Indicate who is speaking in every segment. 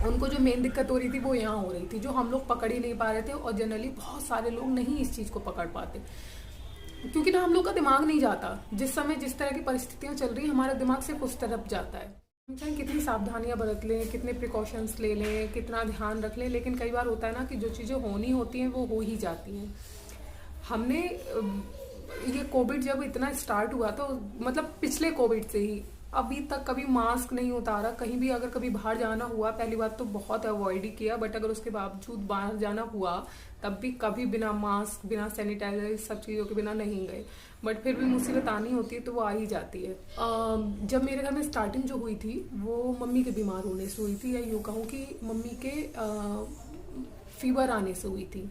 Speaker 1: उनको जो मेन दिक्कत हो रही थी वो यहाँ हो रही थी, जो हम लोग पकड़ ही नहीं पा रहे थे। और जनरली बहुत सारे लोग नहीं इस चीज़ को पकड़ पाते, क्योंकि ना हम लोग का दिमाग नहीं जाता। जिस समय जिस तरह की परिस्थितियां चल रही हैं, हमारा दिमाग सिर्फ उस तरफ जाता है। हम चाहे कितनी सावधानियां बरत लें, कितने प्रिकॉशंस ले लें, कितना ध्यान रख लें, लेकिन कई बार होता है ना कि जो चीज़ें होनी होती हैं वो हो ही जाती हैं। हमने ये कोविड जब इतना स्टार्ट हुआ तो मतलब पिछले कोविड से ही अभी तक कभी मास्क नहीं उतारा। कहीं भी अगर कभी बाहर जाना हुआ, पहली बात तो बहुत अवॉइड ही किया, बट अगर उसके बावजूद बाहर जाना हुआ तब भी कभी बिना मास्क, बिना सैनिटाइजर, सब चीज़ों के बिना नहीं गए। बट फिर भी मुसीबत आनी होती है तो वो आ ही जाती है। जब मेरे घर में स्टार्टिंग जो हुई थी वो मम्मी के बीमार होने से हुई थी, या यूँ कहूँ कि मम्मी के फीवर आने से हुई थी।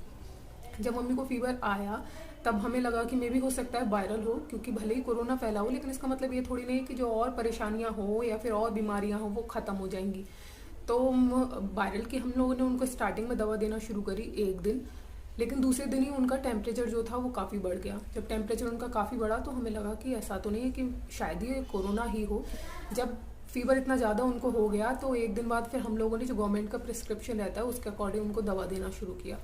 Speaker 1: जब मम्मी को फीवर आया तब हमें लगा कि मे भी हो सकता है वायरल हो, क्योंकि भले ही कोरोना फैला हो लेकिन इसका मतलब ये थोड़ी नहीं है कि जो और परेशानियां हो या फिर और बीमारियां हो वो ख़त्म हो जाएंगी। तो वायरल की हम लोगों ने उनको स्टार्टिंग में दवा देना शुरू करी एक दिन, लेकिन दूसरे दिन ही उनका टेम्परेचर जो था वो काफ़ी बढ़ गया। जब टेम्परेचर उनका काफ़ी बढ़ा तो हमें लगा कि ऐसा तो नहीं है कि शायद ये कोरोना ही हो। जब फीवर इतना ज़्यादा उनको हो गया तो एक दिन बाद फिर हम लोगों ने जो गवर्नमेंट का प्रिस्क्रिप्शन रहता है उसके अकॉर्डिंग उनको दवा देना शुरू किया।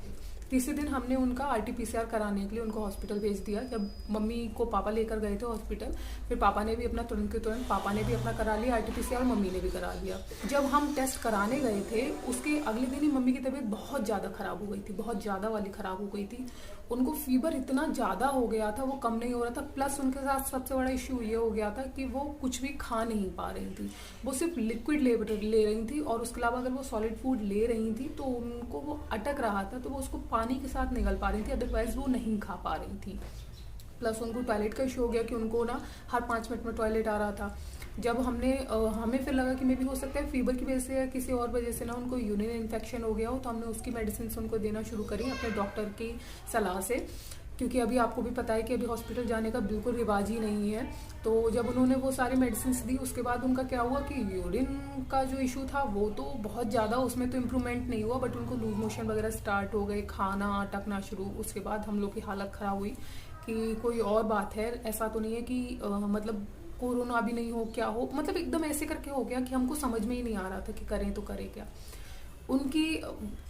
Speaker 1: तीसरे दिन हमने उनका RT-PCR कराने के लिए उनको हॉस्पिटल भेज दिया। जब मम्मी को पापा लेकर गए थे हॉस्पिटल, फिर पापा ने भी अपना तुरंत के तुरंत पापा ने भी अपना करा लिया RT-PCR, और मम्मी ने भी करा लिया। जब हम टेस्ट कराने गए थे उसके अगले दिन ही मम्मी की तबीयत बहुत ज़्यादा ख़राब हो गई थी, बहुत ज़्यादा वाली ख़राब हो गई थी। उनको फीवर इतना ज़्यादा हो गया था, वो कम नहीं हो रहा था। प्लस उनके साथ सबसे बड़ा इश्यू ये हो गया था कि वो कुछ भी खा नहीं पा रही थी। वो सिर्फ लिक्विड ले रही थी, और उसके अलावा अगर वो सॉलिड फूड ले रही थी तो उनको वो अटक रहा था, तो वो उसको पानी के साथ निगल पा रही थी, अदरवाइज वो नहीं खा पा रही थी। प्लस उनको टॉयलेट का इशू हो गया कि उनको ना हर 5 मिनट में टॉयलेट आ रहा था। जब हमें फिर लगा कि मे भी हो सकता है फीवर की वजह से या किसी और वजह से ना उनको यूरिन इन्फेक्शन हो गया हो, तो हमने उसकी मेडिसिन उनको देना शुरू करी अपने डॉक्टर की सलाह से, क्योंकि अभी आपको भी पता है कि अभी हॉस्पिटल जाने का बिल्कुल रिवाज ही नहीं है। तो जब उन्होंने वो सारी मेडिसिन दी उसके बाद उनका क्या हुआ कि यूरिन का जो इशू था वो तो बहुत ज़्यादा, उसमें तो इम्प्रूवमेंट नहीं हुआ, बट उनको लूज मोशन वगैरह स्टार्ट हो गए, खाना अटकना शुरू। उसके बाद हम लोग की हालत ख़राब हुई कि कोई और बात है, ऐसा तो नहीं है कि मतलब कोरोना भी नहीं हो, क्या हो, मतलब एकदम ऐसे करके हो गया कि हमको समझ में ही नहीं आ रहा था कि करें तो करें क्या। उनकी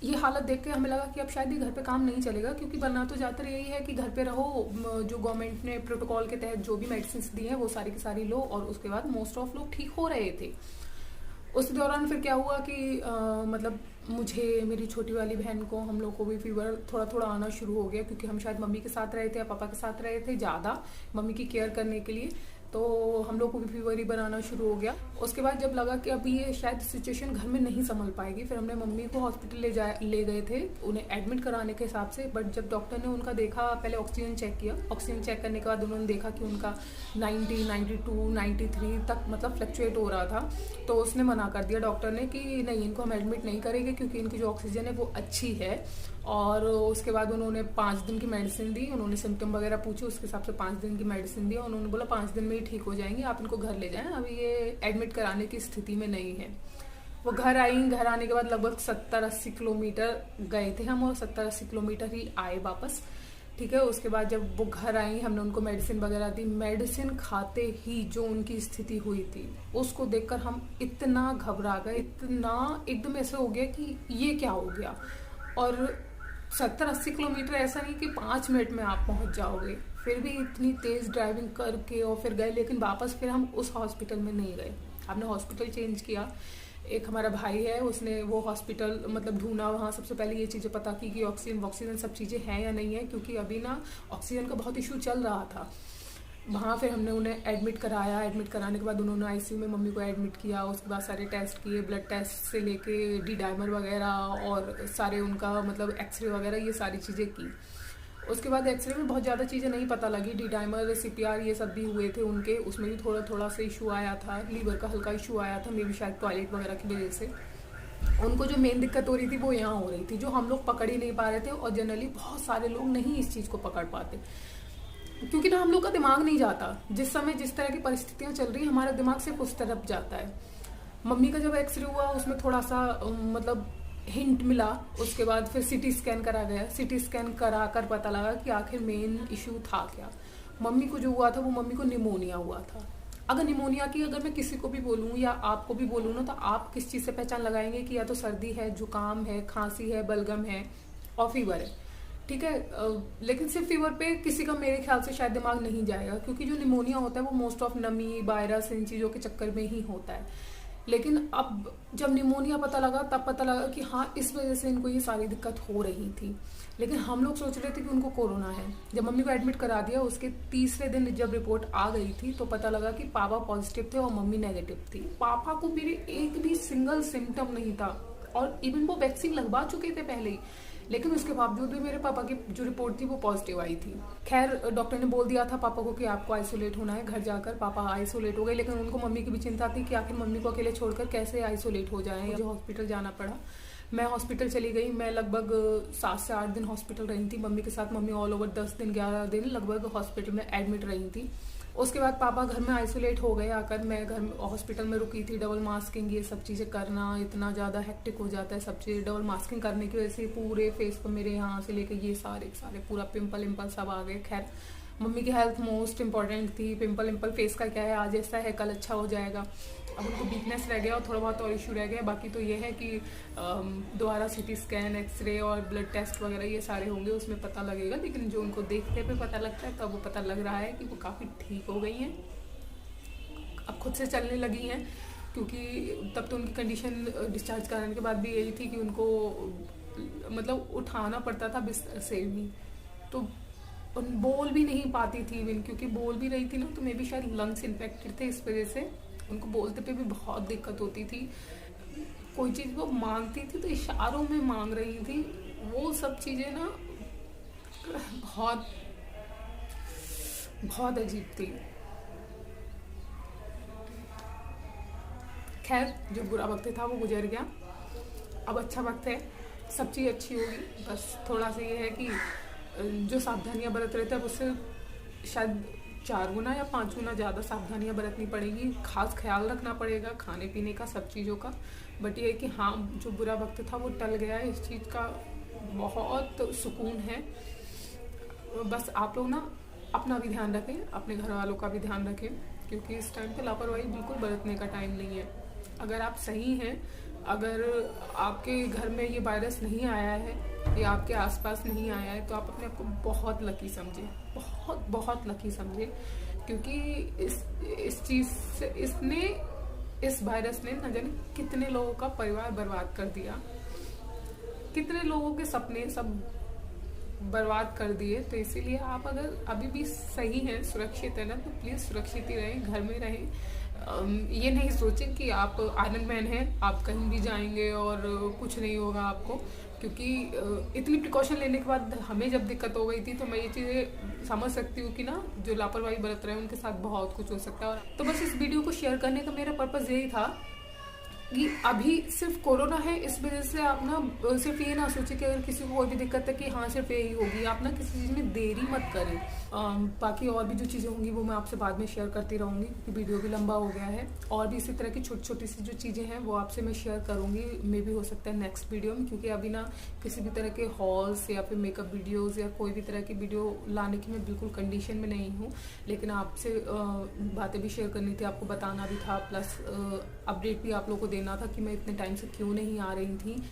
Speaker 1: ये हालत देख के हमें लगा कि अब शायद ये घर पे काम नहीं चलेगा, क्योंकि वरना तो ज़्यादातर यही है कि घर पे रहो, जो गवर्नमेंट ने प्रोटोकॉल के तहत जो भी मेडिसिन दी हैं वो सारी की सारी लो, और उसके बाद मोस्ट ऑफ लोग ठीक हो रहे थे। उस दौरान फिर क्या हुआ कि मतलब मुझे, मेरी छोटी वाली बहन को, हम लोग को भी फीवर थोड़ा थोड़ा आना शुरू हो गया, क्योंकि हम शायद मम्मी के साथ रहे थे या पापा के साथ रहे थे ज़्यादा मम्मी की केयर करने के लिए, तो हम लोग को भी फीवर ही बनाना शुरू हो गया। उसके बाद जब लगा कि अभी ये शायद सिचुएशन घर में नहीं संभल पाएगी, फिर हमने मम्मी को हॉस्पिटल ले गए थे उन्हें एडमिट कराने के हिसाब से। बट जब डॉक्टर ने उनका देखा, पहले ऑक्सीजन चेक किया, ऑक्सीजन चेक करने के बाद उन्होंने देखा कि उनका 90, 92, 93 तक मतलब फ्लक्चुएट हो रहा था। तो उसने मना कर दिया डॉक्टर ने कि नहीं, इनको हम एडमिट नहीं करेंगे, क्योंकि इनकी जो ऑक्सीजन है वो अच्छी है। और उसके बाद उन्होंने 5 दिन की मेडिसिन दी, उन्होंने सिम्टम वगैरह पूछे, उसके हिसाब से 5 दिन की मेडिसिन दी, और उन्होंने बोला 5 दिन में ही ठीक हो जाएंगे, आप इनको घर ले जाएं, अभी ये एडमिट कराने की स्थिति में नहीं है। वो घर आई, घर आने के बाद लगभग 70-80 किलोमीटर गए थे हम, और 70-80 किलोमीटर ही आए वापस। ठीक है, उसके बाद जब वो घर आई हमने उनको मेडिसिन वगैरह दी। मेडिसिन खाते ही जो उनकी स्थिति हुई थी उसको देखकर हम इतना घबरा गए, इतना एकदम ऐसे हो गया कि ये क्या हो गया। और 70-80 किलोमीटर ऐसा नहीं कि 5 मिनट में आप पहुंच जाओगे, फिर भी इतनी तेज ड्राइविंग करके और फिर गए, लेकिन वापस फिर हम उस हॉस्पिटल में नहीं गए, हमने हॉस्पिटल चेंज किया। एक हमारा भाई है, उसने वो हॉस्पिटल मतलब ढूंढा, वहाँ सबसे पहले ये चीज़ें पता की कि ऑक्सीजन सब चीज़ें हैं या नहीं है, क्योंकि अभी ना ऑक्सीजन का बहुत इशू चल रहा था वहाँ। फिर हमने उन्हें एडमिट कराया, एडमिट कराने के बाद उन्होंने ICU में मम्मी को एडमिट किया। उसके बाद सारे टेस्ट किए, ब्लड टेस्ट से लेके D-डाइमर वगैरह और सारे उनका मतलब एक्सरे वगैरह, ये सारी चीज़ें की। उसके बाद एक्सरे में बहुत ज़्यादा चीज़ें नहीं पता लगी, D-डाइमर, CPR ये सब भी हुए थे उनके, उसमें भी थोड़ा थोड़ा सा इशू आया था, लीवर का हल्का इशू आया था, मे भी शायद टॉयलेट वगैरह की वजह से। उनको जो मेन दिक्कत हो रही थी वो यहाँ हो रही थी, जो हम लोग पकड़ ही नहीं पा रहे थे, और जनरली बहुत सारे लोग नहीं इस चीज़ को पकड़ पाते, क्योंकि ना हम लोग का दिमाग नहीं जाता। जिस समय जिस तरह की परिस्थितियां चल रही हैं हमारा दिमाग सिर्फ उस तरफ जाता है। मम्मी का जब एक्सरे हुआ उसमें थोड़ा सा मतलब हिंट मिला, उसके बाद फिर CT स्कैन करा गया। CT स्कैन करा कर पता लगा कि आखिर मेन इशू था क्या। मम्मी को जो हुआ था वो मम्मी को निमोनिया हुआ था। अगर निमोनिया की अगर मैं किसी को भी बोलूँ या आपको भी बोलूँ ना, तो आप किस चीज़ से पहचान लगाएंगे कि या तो सर्दी है, जुकाम है, खांसी है, बलगम है और फीवर है, ठीक है। लेकिन सिर्फ फीवर पे किसी का मेरे ख्याल से शायद दिमाग नहीं जाएगा, क्योंकि जो निमोनिया होता है वो मोस्ट ऑफ नमी, वायरस, इन चीज़ों के चक्कर में ही होता है। लेकिन अब जब निमोनिया पता लगा तब पता लगा कि हाँ, इस वजह से इनको ये सारी दिक्कत हो रही थी। लेकिन हम लोग सोच रहे थे कि उनको कोरोना है। जब मम्मी को एडमिट करा दिया, उसके तीसरे दिन जब रिपोर्ट आ गई थी तो पता लगा कि पापा पॉजिटिव थे और मम्मी नेगेटिव थी। पापा को मेरे एक भी सिंगल सिम्टम नहीं था, और इवन वो वैक्सीन लगवा चुके थे पहले ही, लेकिन उसके बावजूद भी मेरे पापा की जो रिपोर्ट थी वो पॉजिटिव आई थी। खैर, डॉक्टर ने बोल दिया था पापा को कि आपको आइसोलेट होना है घर जाकर। पापा आइसोलेट हो गए, लेकिन उनको मम्मी की भी चिंता थी कि आखिर मम्मी को अकेले छोड़कर कैसे आइसोलेट हो जाएं। मुझे हॉस्पिटल जाना पड़ा। मैं हॉस्पिटल चली गई। मैं लगभग 7 से 8 दिन हॉस्पिटल रही थी मम्मी के साथ। मम्मी ऑल ओवर 10 दिन 11 दिन लगभग हॉस्पिटल में एडमिट रही थी। उसके बाद पापा घर में आइसोलेट हो गए आकर। मैं घर में हॉस्पिटल में रुकी थी। डबल मास्किंग, ये सब चीज़ें करना इतना ज़्यादा हेक्टिक हो जाता है। सब चीज़ें डबल मास्किंग करने की वजह से पूरे फेस पर मेरे यहाँ से लेकर ये सारे पूरा पिंपल सब आ गए। खैर, मम्मी की हेल्थ मोस्ट इंपॉर्टेंट थी। पिंपल फेस का क्या है, आज ऐसा है कल अच्छा हो जाएगा। अब उनको वीकनेस रह गया और थोड़ा बहुत और इशू रह गया। बाकी तो ये है कि दोबारा सीटी स्कैन, एक्सरे और ब्लड टेस्ट वगैरह ये सारे होंगे, उसमें पता लगेगा। लेकिन जो उनको देखने पे पता लगता है, तब वो पता लग रहा है कि वो काफ़ी ठीक हो गई हैं, अब खुद से चलने लगी हैं। क्योंकि तब तो उनकी कंडीशन डिस्चार्ज कराने के बाद भी यही थी कि उनको मतलब उठाना पड़ता था बिस्तर से भी, तो बोल भी नहीं पाती थी इवन। क्योंकि बोल भी रही थी ना, तो मे भी शायद लंग्स इन्फेक्टेड थे, इस वजह से उनको बोलते पे भी बहुत दिक्कत होती थी। कोई चीज़ वो मांगती थी तो इशारों में मांग रही थी। वो सब चीज़ें ना बहुत बहुत अजीब थी। खैर, जो बुरा वक्त था वो गुजर गया, अब अच्छा वक्त है, सब चीज़ अच्छी होगी। बस थोड़ा सा ये है कि जो सावधानियां बरत रहे थे, अब उससे शायद 4 गुना या 5 गुना ज़्यादा सावधानियां बरतनी पड़ेगी। खास ख्याल रखना पड़ेगा खाने पीने का, सब चीज़ों का। बट ये है कि हाँ, जो बुरा वक्त था वो टल गया है, इस चीज़ का बहुत सुकून है। बस आप लोग ना अपना भी ध्यान रखें, अपने घर वालों का भी ध्यान रखें, क्योंकि इस टाइम पे लापरवाही बिल्कुल बरतने का टाइम नहीं है। अगर आप सही हैं, अगर आपके घर में ये वायरस नहीं आया है या आपके आसपास नहीं आया है, तो आप अपने आप को बहुत लकी समझें, बहुत बहुत लकी समझें। क्योंकि इस चीज़ से इस वायरस ने न जाने कितने लोगों का परिवार बर्बाद कर दिया, कितने लोगों के सपने सब बर्बाद कर दिए। तो इसीलिए आप अगर अभी भी सही हैं, सुरक्षित है ना, तो प्लीज़ सुरक्षित ही रहें, घर में रहें। ये नहीं सोचें कि आप आयरन मैन हैं, आप कहीं भी जाएंगे और कुछ नहीं होगा आपको। क्योंकि इतनी प्रिकॉशन लेने के बाद हमें जब दिक्कत हो गई थी, तो मैं ये चीज़ें समझ सकती हूँ कि ना, जो लापरवाही बरत रहे हैं उनके साथ बहुत कुछ हो सकता है। तो बस इस वीडियो को शेयर करने का मेरा पर्पज़ यही था कि अभी सिर्फ कोरोना है, इस वजह से आप ना सिर्फ ये ना सोचे कि अगर किसी को कोई भी दिक्कत है कि हाँ सिर्फ यही होगी। आप ना किसी चीज़ में देरी मत करें। बाकी और भी जो चीज़ें होंगी वो मैं आपसे बाद में शेयर करती रहूँगी, क्योंकि वीडियो भी लंबा हो गया है। और भी इसी तरह की छोटी छोटी सी जो चीज़ें हैं वो आपसे मैं शेयर करूँगी, मे भी हो सकता है नेक्स्ट वीडियो में। क्योंकि अभी ना किसी भी तरह के हॉल्स या फिर मेकअप वीडियोज़ या कोई भी तरह की वीडियो लाने की मैं बिल्कुल कंडीशन में नहीं हूँ। लेकिन आपसे बातें भी शेयर करनी थी, आपको बताना भी था, प्लस अपडेट भी आप लोगों को देना था कि मैं इतने टाइम से क्यों नहीं आ रही थी।